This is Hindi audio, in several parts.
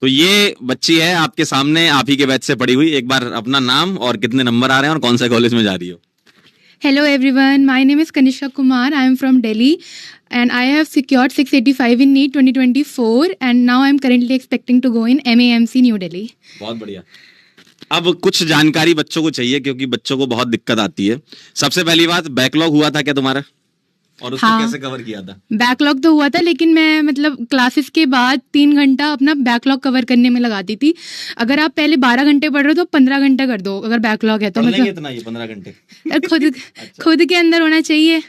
तो ये बच्ची है आपके सामने, आप ही के बैच से पढ़ी हुई। एक बार अपना नाम और कितने नंबर आ रहे हैं और कौन सा कॉलेज में जा रही हो? Hello everyone, my name is Kanishka Kumar. I am from Delhi and I have secured 685 in NEET 2024 and now I am currently expecting to go in MAMC New Delhi. बहुत बढ़िया। अब कुछ जानकारी बच्चों को चाहिए क्योंकि बच्चों को बहुत दिक्कत आती है। सबसे पहली बात, बैकलॉग हुआ था क्या तुम्हारा और उसको कैसे कवर किया था? बैकलॉग तो हुआ था, लेकिन मैं मतलब क्लासेस के बाद 3 घंटा अपना बैकलॉग कवर करने में लगाती थी। अगर आप पहले 12 घंटे पढ़ रहे हो तो 15 घंटा कर दो अगर बैकलॉग है तो। मतलब इतना ये 15 घंटे खुद के अंदर होना चाहिए।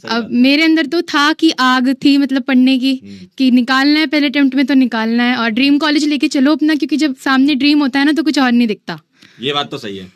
अब मेरे अंदर तो था कि आग थी मतलब पढ़ने की, कि निकालना है पहले अटेम्प्ट में तो निकालना है, और ड्रीम कॉलेज लेके चलो अपना, क्योंकि जब सामने ड्रीम होता है ना तो कुछ और नहीं दिखता। ये बात तो सही है।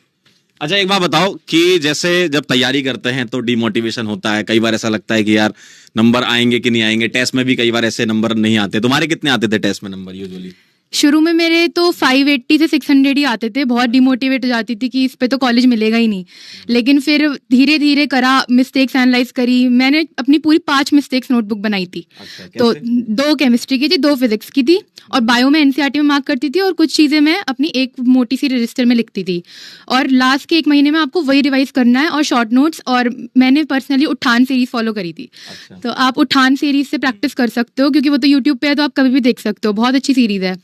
अच्छा एक बात बताओ कि जैसे जब तैयारी करते हैं तो डिमोटिवेशन होता है, कई बार ऐसा लगता है कि यार नंबर आएंगे कि नहीं आएंगे, टेस्ट में भी कई बार ऐसे नंबर नहीं आते। तुम्हारे कितने आते थे टेस्ट में नंबर यूजुअली? शुरू में मेरे तो 580 से 600 ही आते थे। बहुत डिमोटिवेट हो जाती थी कि इस पे तो कॉलेज मिलेगा ही नहीं, लेकिन फिर धीरे धीरे करा, मिस्टेक्स एनालाइज करी। मैंने अपनी पूरी 5 मिस्टेक्स नोटबुक बनाई थी। अच्छा, तो 2 केमिस्ट्री की थी, 2 फिजिक्स की थी, और बायो में एनसीईआरटी में मार्क करती थी, और कुछ चीज़ें मैं अपनी एक मोटी सी रजिस्टर में लिखती थी। और लास्ट के 1 महीने में आपको वही रिवाइज करना है और शॉर्ट नोट्स। और मैंने पर्सनली उठान सीरीज फॉलो करी थी। अच्छा। तो आप उठान सीरीज से प्रैक्टिस कर सकते हो, क्योंकि वो तो यूट्यूब पे है तो आप कभी भी देख सकते हो। बहुत अच्छी सीरीज है,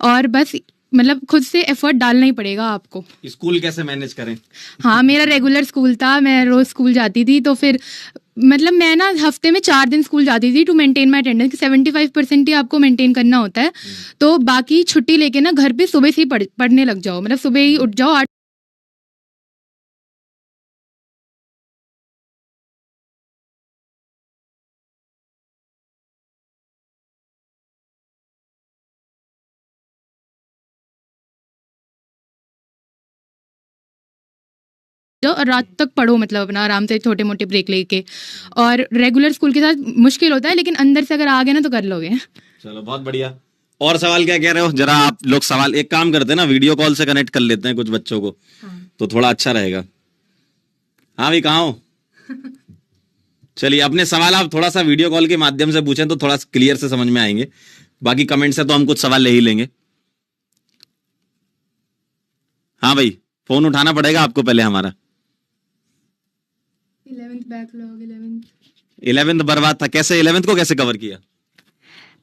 और बस मतलब खुद से एफर्ट डालना ही पड़ेगा आपको। स्कूल कैसे मैनेज करें? हाँ, मेरा रेगुलर स्कूल था, मैं रोज स्कूल जाती थी। तो फिर मतलब मैं ना हफ्ते में 4 दिन स्कूल जाती थी टू मेंटेन माई अटेंडेंस। 75% ही आपको मेंटेन करना होता है। तो बाकी छुट्टी लेके ना घर पे सुबह से ही पढ़ने लग जाओ, मतलब सुबह ही उठ जाओ। और रात तक पढ़ो, मतलब अपना आराम से छोटे मोटे ब्रेक लेके। और रेगुलर स्कूल के साथ मुश्किल होता है, लेकिन अंदर से अगर आ गए ना तो कर लोगे। चलो बहुत बढ़िया। और सवाल क्या कह रहे हो? जरा आप लोग सवाल, एक काम करते हैं ना, वीडियो कॉल से कनेक्ट कर लेते हैं कुछ बच्चों को। तो थोड़ा अच्छा रहेगा। हाँ भाई, कहाँ हो? चलिए अपने सवाल आप थोड़ा सा वीडियो कॉल के माध्यम से पूछें तो थोड़ा क्लियर से समझ में आएंगे। बाकी कमेंट से तो हम कुछ सवाल ले ही लेंगे। हाँ भाई, फोन उठाना पड़ेगा आपको पहले हमारा। 11th बर्बाद था, कैसे 11th को कैसे कवर किया?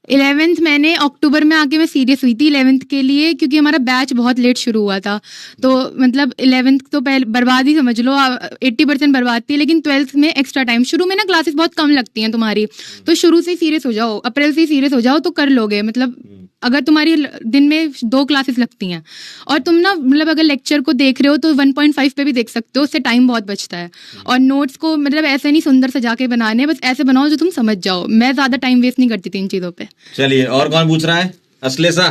11th मैंने अक्टूबर में आके मैं सीरियस हुई थी 11th के लिए, क्योंकि हमारा बैच बहुत लेट शुरू हुआ था। तो मतलब 11th तो पहले बर्बाद ही समझ लो, 80% बर्बाद थी। लेकिन 12th में एक्स्ट्रा टाइम, शुरू में ना क्लासेस बहुत कम लगती हैं तुम्हारी, तो शुरू से ही सीरियस हो जाओ, अप्रैल से ही सीरियस हो जाओ तो कर लोगे। मतलब अगर तुम्हारी दिन में 2 क्लासेस लगती हैं और तुम ना मतलब अगर लेक्चर को देख रहे हो तो 1.5 पे भी देख सकते हो, उससे टाइम बहुत बचता है। और नोट्स को मतलब ऐसे नहीं सुंदर सजा के बनाने, बस ऐसे बनाओ जो तुम समझ जाओ। मैं ज्यादा टाइम वेस्ट नहीं करती थी इन चीजों पे। चलिए, और कौन पूछ रहा है? असलेसा,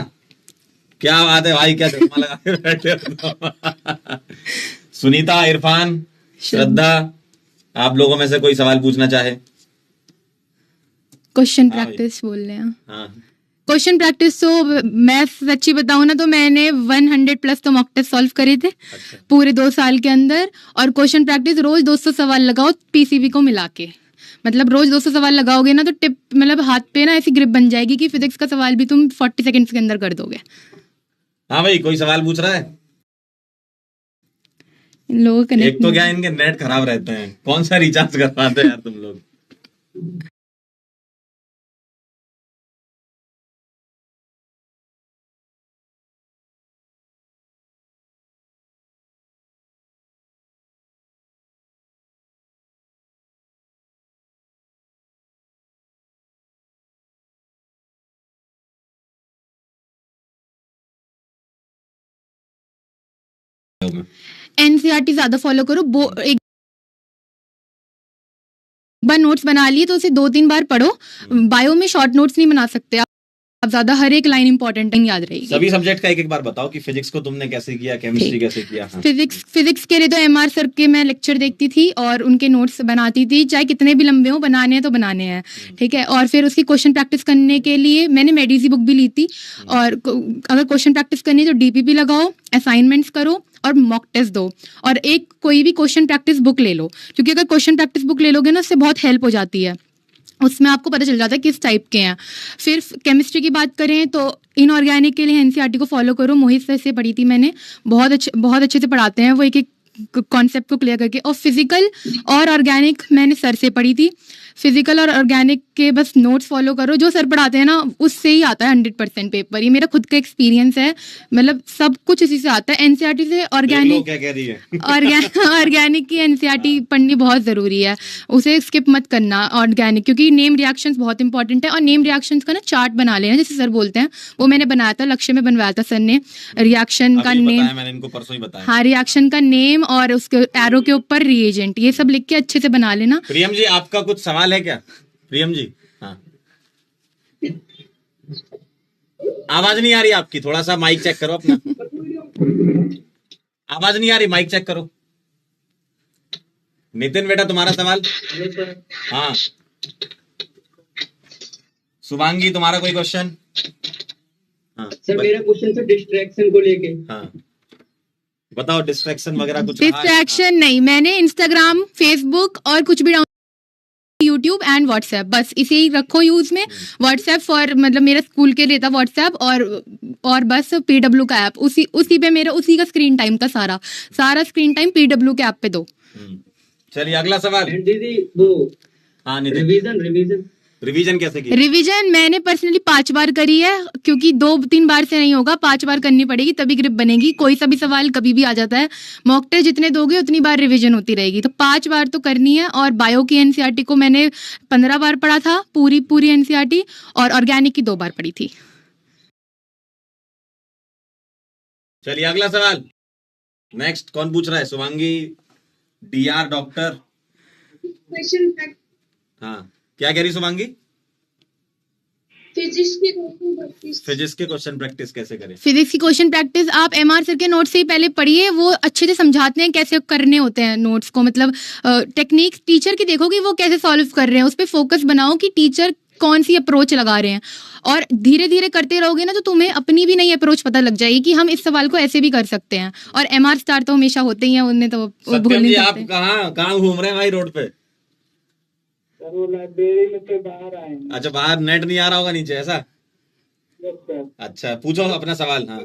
क्या बात है भाई, क्या चश्मा लगा के बैठे हो? सुनीता, इरफान, श्रद्धा, आप लोगों में से कोई सवाल पूछना चाहे? क्वेश्चन प्रैक्टिस बोल रहे हैं। हाँ, क्वेश्चन प्रैक्टिस तो मैं सच्ची बताऊं ना तो मैंने 100+ तो मॉक टेस्ट सॉल्व करे थे। अच्छा। पूरे 2 साल के अंदर। और क्वेश्चन प्रैक्टिस रोज 200 सवाल लगाओ पीसीबी को मिला के। मतलब रोज 200 सवाल लगाओगे ना तो टिप मतलब हाथ पे ना ऐसी ग्रिप बन जाएगी कि फिजिक्स का सवाल भी तुम 40 सेकंड्स के अंदर कर दोगे। हाँ भाई, कोई सवाल पूछ रहा है? इन लोगों का एक तो क्या इनके नेट खराब रहते हैं, कौन सा रिचार्ज करवाते हैं यार तुम लोग? एनसीईआरटी ज्यादा फॉलो करो। एक बार नोट्स बना लिए तो उसे 2-3 बार पढ़ो। बायो में शॉर्ट नोट्स नहीं बना सकते आप ज्यादा, हर एक लाइन इंपॉर्टेंट याद रहेगी। सभी सब्जेक्ट का एक बार बताओ कि फिजिक्स को तुमने कैसे किया, केमिस्ट्री कैसे किया? हाँ। फिजिक्स के लिए तो एमआर सर के मैं लेक्चर देखती थी और उनके नोट्स बनाती थी, चाहे कितने भी लंबे हो, बनाने हैं तो बनाने हैं, ठीक है। और फिर उसकी क्वेश्चन प्रैक्टिस करने के लिए मैंने मेडिजी बुक भी ली थी। और अगर क्वेश्चन प्रैक्टिस करनी है तो डीपीपी लगाओ, असाइनमेंट्स करो और मॉक टेस्ट दो। और एक कोई भी क्वेश्चन प्रैक्टिस बुक ले लो, क्योंकि अगर क्वेश्चन प्रैक्टिस बुक ले लोगे ना उससे बहुत हेल्प हो जाती है। उसमें आपको पता चल जाता है किस टाइप के हैं। फिर केमिस्ट्री की बात करें तो इनऑर्गेनिक के लिए एनसीईआरटी को फॉलो करो, मोहित सर से पढ़ी थी मैंने, बहुत अच्छे से पढ़ाते हैं वो, एक एक कॉन्सेप्ट को क्लियर करके। और फिजिकल और ऑर्गेनिक मैंने सर से पढ़ी थी। फिजिकल और ऑर्गेनिक के बस नोट्स फॉलो करो, जो सर पढ़ाते हैं ना उससे ही आता है 100% पेपर। ये मेरा खुद का एक्सपीरियंस है, मतलब सब कुछ इसी से आता है। एनसीईआरटी से ऑर्गेनिक, क्या कह रही है ऑर्गेनिक की एनसीईआरटी पढ़नी बहुत ज़रूरी है, उसे स्किप मत करना ऑर्गेनिक, क्योंकि नेम रिएक्शंस बहुत इंपॉर्टेंट है। और नेम रिएक्शंस का ना चार्ट बना लेना, जैसे सर बोलते हैं, वो मैंने बनाया था, लक्ष्य में बनवाया था सर ने। रिएक्शन का नेम, मैंने इनको परसों ही बताया। हाँ, रिएक्शन का नेम और उसके एरो के ऊपर रिएजेंट, ये सब लिख के अच्छे से बना लेना। प्रियम जी आपका कुछ सवाल है क्या? प्रियम जी, हाँ, आवाज नहीं आ रही आपकी, थोड़ा सा माइक चेक करो अपना। आवाज नहीं आ रही, माइक चेक करो। नितिन बेटा तुम्हारा सवाल? हाँ। शुभांगी तुम्हारा कोई क्वेश्चन? हाँ सर मेरा क्वेश्चन था डिस्ट्रैक्शन को लेके। हाँ बताओ, डिस्ट्रैक्शन वगैरह कुछ? डिस्ट्रैक्शन नहीं, मैंने इंस्टाग्राम, फेसबुक और कुछ भी यूट्यूब एंड व्हाट्सएप, बस इसे ही रखो यूज में। व्हाट्सएप फॉर, मतलब मेरा स्कूल के लिए था व्हाट्सएप, और बस पीडब्ल्यू का ऐप, उसी पे मेरा उसी का स्क्रीन टाइम था, सारा स्क्रीन टाइम पीडब्ल्यू के ऐप पे दो। चलिए अगला सवाल। दीदी वो, हाँ, रिवीजन कैसे की? रिवीजन मैंने पर्सनली 5 बार करी है, क्योंकि 2-3 बार से नहीं होगा, 5 बार करनी पड़ेगी, तभी ग्रिप बनेगी। कोई सा भी सवाल कभी भी आ जाता है, मॉक टेस्ट जितने दोगे उतनी बार रिवीजन होती रहेगी, तो 5 बार तो करनी है। और बायो की एनसीईआरटी को मैंने 15 बार पढ़ा था, पूरी एनसीईआरटी, और ऑर्गेनिक की 2 बार पढ़ी थी। चलिए अगला सवाल। नेक्स्ट कौन पूछ रहा है? Shubhangi, DR doctor. हाँ, क्या कह रही शुभांगी? फिजिक्स के क्वेश्चन प्रैक्टिस कैसे करें? फिजिक्स की क्वेश्चन प्रैक्टिस आप एमआर सर के नोट्स से ही पहले पढ़िए, वो अच्छे से समझाते हैं कैसे करने होते हैं नोट्स को, मतलब टेक्निक टीचर की देखो कि वो कैसे सॉल्व कर रहे हैं, उस पर फोकस बनाओ कि टीचर कौन सी अप्रोच लगा रहे हैं, और धीरे धीरे करते रहोगे ना तो तुम्हें अपनी भी नई अप्रोच पता लग जाएगी कि हम इस सवाल को ऐसे भी कर सकते हैं। और एमआर स्टार तो हमेशा होते ही हैं, उन्हें तो भूल नहीं आप सकते। कहाँ घूम रहे हैं भाई रोड पे? वो लाइब्रेरी में से बाहर आए हैं। अच्छा, बाहर नेट नहीं आ रहा होगा नीचे, ऐसा? Yes sir. अच्छा, पूछो अपना सवाल। हाँ,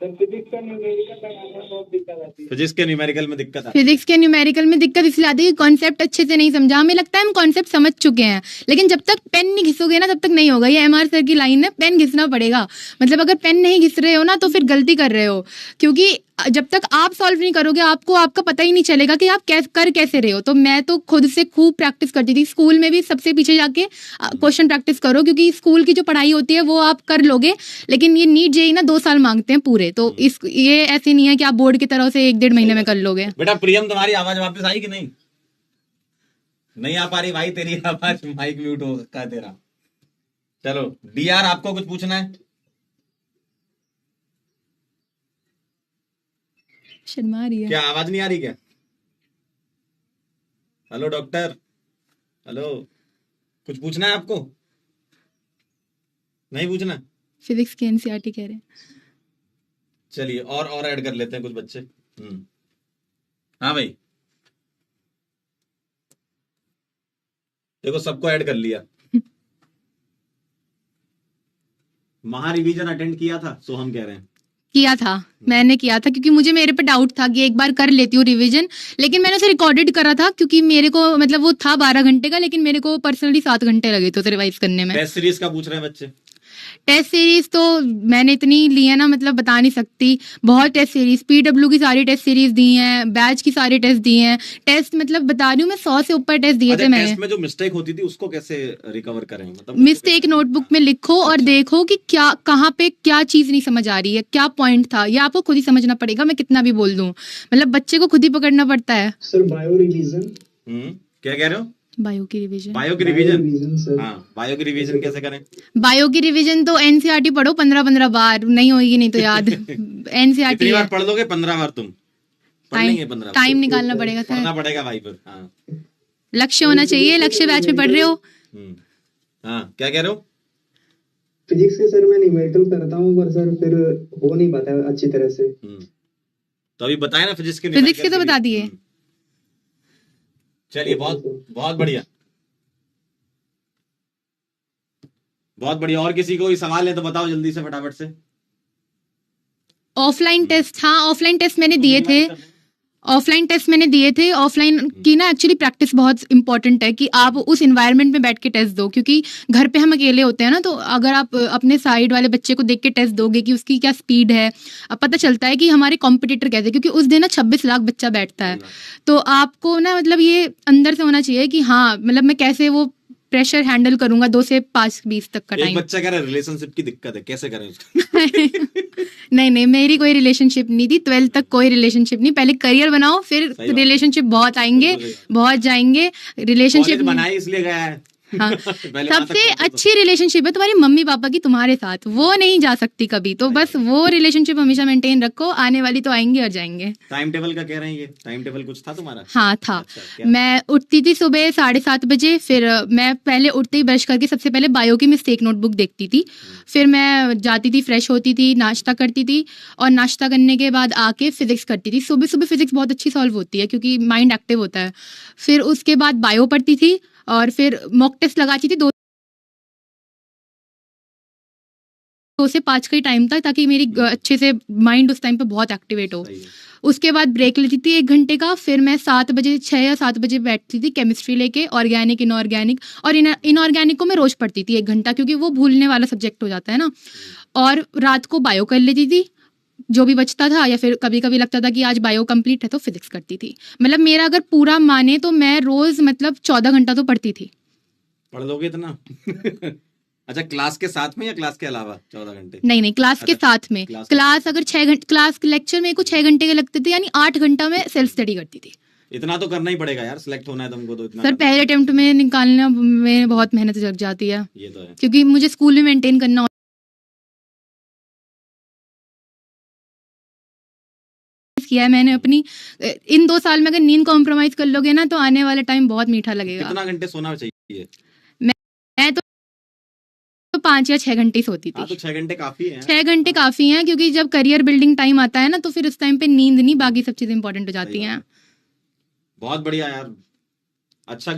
सर फिजिक्स का न्यूमेरिकल लगाने में बहुत दिक्कत आती है। फिजिक्स के न्यूमेरिकल में दिक्कत फिजिक्स के न्यूमेरिकल में दिक्कत इसलिए आती है कि कॉन्सेप्ट अच्छे से नहीं समझा। हमें लगता है हम कॉन्सेप्ट समझ चुके हैं, लेकिन जब तक पेन नहीं घिसोगे ना तब तक नहीं होगा। ये एमआर सर की लाइन है, पेन घिसना पड़ेगा। मतलब अगर पेन नहीं घिस रहे हो ना तो फिर गलती कर रहे हो, क्योंकि जब तक आप सॉल्व नहीं करोगे आपको आपका पता ही नहीं चलेगा कि आप कर कैसे रहे हो। तो मैं तो खुद से खूब प्रैक्टिस करती थी, स्कूल में भी सबसे पीछे जाके क्वेश्चन प्रैक्टिस करो, क्योंकि स्कूल की जो पढ़ाई होती है वो आप कर लोगे, लेकिन ये नीट जेईई ना 2 साल मांगते हैं पूरे, तो ये ऐसे नहीं है कि आप बोर्ड की तरह से 1-1.5 महीने में कर लोगे। बेटा प्रियम, तुम्हारी आवाज वापस आई कि नहीं? नहीं आ पा रही भाई, तेरी आवाज, माइक म्यूट हो रखा है तेरा। चलो डीआर, आपको कुछ पूछना है? शर्मा रही है क्या? आवाज नहीं आ रही क्या? हेलो डॉक्टर, हेलो, कुछ पूछना है आपको? नहीं पूछना? फिजिक्स की एनसीईआरटी कह रहे हैं। चलिए और ऐड कर लेते हैं कुछ बच्चे। हाँ भाई, देखो सबको ऐड कर लिया। महा रिवीजन अटेंड किया था, सोहम कह रहे हैं। किया था, मैंने किया था, क्योंकि मुझे मेरे पे डाउट था कि एक बार कर लेती हूँ रिवीजन, लेकिन मैंने उसे रिकॉर्डेड करा था, क्योंकि मेरे को मतलब वो था 12 घंटे का, लेकिन मेरे को पर्सनली 7 घंटे लगे थे उसे रिवाइज करने में। टेस्ट सीरीज का पूछ रहे हैं बच्चे। टेस्ट सीरीज तो मैंने इतनी ली है ना, मतलब बता नहीं सकती, बहुत टेस्ट सीरीज, पीडब्ल्यू की सारी टेस्ट सीरीज दी हैं, बैच की सारी टेस्ट दी हैं, टेस्ट मतलब बता रही हूँ मैं 100 से ऊपर टेस्ट दिए थे मैंने। टेस्ट में जो मिस्टेक होती थी उसको कैसे रिकवर करें? मतलब मिस्टेक नोटबुक में लिखो और देखो कि क्या, कहाँ पे क्या चीज नहीं समझ आ रही है, क्या पॉइंट था, ये आपको खुद ही समझना पड़ेगा, मैं कितना भी बोल दूं, मतलब बच्चे को खुद ही पकड़ना पड़ता है। Sir bio revision. क्या कह रहे हो? बायो की रिवीजन। बायो की रिवीजन, हाँ, बायो की रिवीजन कैसे करें? बायो की रिवीजन तो एनसीईआरटी पढ़ो 15-15 बार, नहीं होगी नहीं तो याद। एनसीईआरटी कितनी बार पढ़ लोगे? 15 बार तुम पढ़ लेंगे? 15 टाइम निकालना पड़ेगा सर, पढ़ना पड़ेगा भाई फिर। हाँ, लक्ष्य होना चाहिए, लक्ष्य बैच में पढ़ रहे हो। हाँ, क्या कह रहे हो? फिजिक्स के सर मैं न्यूमेरिकल करता हूँ, पर सर फिर हो नहीं पाता है अच्छी तरह से। तो अभी बताए ना फिजिक्स के तो बता दिए। चलिए बहुत बहुत बढ़िया। बहुत बढ़िया। और किसी को कोई सवाल है तो बताओ जल्दी से फटाफट से। ऑफलाइन टेस्ट, हाँ ऑफलाइन टेस्ट मैंने दिए थे। ऑफलाइन की ना एक्चुअली प्रैक्टिस बहुत इंपॉर्टेंट है कि आप उस एनवायरनमेंट में बैठ के टेस्ट दो, क्योंकि घर पे हम अकेले होते हैं ना, तो अगर आप अपने साइड वाले बच्चे को देख के टेस्ट दोगे कि उसकी क्या स्पीड है, अब पता चलता है कि हमारे कॉम्पिटिटर कैसे, क्योंकि उस दिन ना 26 लाख बच्चा बैठता है। तो आपको ना मतलब ये अंदर से होना चाहिए कि हाँ मतलब मैं कैसे वो प्रेशर हैंडल करूंगा 2 से 5-20 तक का एक टाइम। बच्चा कह रहा है रिलेशनशिप की दिक्कत है, कैसे करें उसको? नहीं मेरी कोई रिलेशनशिप नहीं थी, 12th तक कोई रिलेशनशिप नहीं। पहले करियर बनाओ, फिर सही बात रिलेशनशिप बहुत आएंगे, बिल्कुल सही बात। बहुत जाएंगे। रिलेशनशिप कॉलेज बनाए इसलिए गया है। हाँ पहले वहां तक सबसे पहुंचो तो। अच्छी रिलेशनशिप है तुम्हारी मम्मी पापा की तुम्हारे साथ, वो नहीं जा सकती कभी, तो बस वो रिलेशनशिप हमेशा मेंटेन रखो, आने वाली तो आएंगे और जाएंगे। टाइम टेबल का कह रहे हैं, ये टाइम टेबल कुछ था तुम्हारा? हाँ था। अच्छा, क्या? मैं उठती थी सुबह 7:30 बजे, फिर मैं पहले उठते ही ब्रश करके सबसे पहले बायो की मिस्टेक नोटबुक देखती थी, फिर मैं जाती थी, फ्रेश होती थी, नाश्ता करती थी, और नाश्ता करने के बाद आके फिजिक्स करती थी। सुबह सुबह फिजिक्स बहुत अच्छी सॉल्व होती है क्योंकि माइंड एक्टिव होता है। फिर उसके बाद बायो पढ़ती थी और फिर मॉक टेस्ट लगाती थी 2 से 5 का ही टाइम था, ताकि मेरी अच्छे से माइंड उस टाइम पे बहुत एक्टिवेट हो। सही है। उसके बाद ब्रेक लेती थी 1 घंटे का, फिर मैं 7 बजे 6 या 7 बजे बैठती थी केमिस्ट्री लेके, ऑर्गेनिक इनऑर्गेनिक, और इनऑर्गेनिक को मैं रोज पढ़ती थी 1 घंटा, क्योंकि वो भूलने वाला सब्जेक्ट हो जाता है ना। और रात को बायो कर लेती थी जो भी बचता था, या फिर कभी कभी लगता था कि आज बायो कंप्लीट है तो फिजिक्स करती थी। मतलब मेरा अगर पूरा माने तो मैं रोज मतलब 14 घंटा तो पढ़ती थी। पढ़ लोगे इतना? अच्छा, क्लास के साथ में या क्लास के अलावा 14 घंटे? नहीं क्लास के अच्छा, साथ में। क्लास अगर 6 घंटे, क्लास लेक्चर मेरे को 6 घंटे के लगते थे, यानी 8 घंटा में सेल्फ स्टडी करती थी। इतना तो करना ही पड़ेगा यार, सिलेक्ट होना है तुमको तो इतना सर पहले अटेम्प्ट में निकालना में बहुत मेहनत लग जाती है, ये तो है। क्योंकि मुझे स्कूल में मेंटेन करना किया है मैंने अपनी। इन 2 साल में अगर नींद कॉम्प्रोमाइज कर लोगे ना तो आने वाला टाइम बहुत मीठा लगेगा। कितना घंटे सोना चाहिए? मैं तो 5 या 6 घंटे सोती थी। हाँ, तो 6 घंटे काफी है। 6 घंटे काफी हैं, क्योंकि जब करियर बिल्डिंग टाइम आता है ना तो फिर उस टाइम पे नींद नहीं, बाकी सब चीजें इंपॉर्टेंट हो जाती हैं। बहुत बढ़िया यार, अच्छा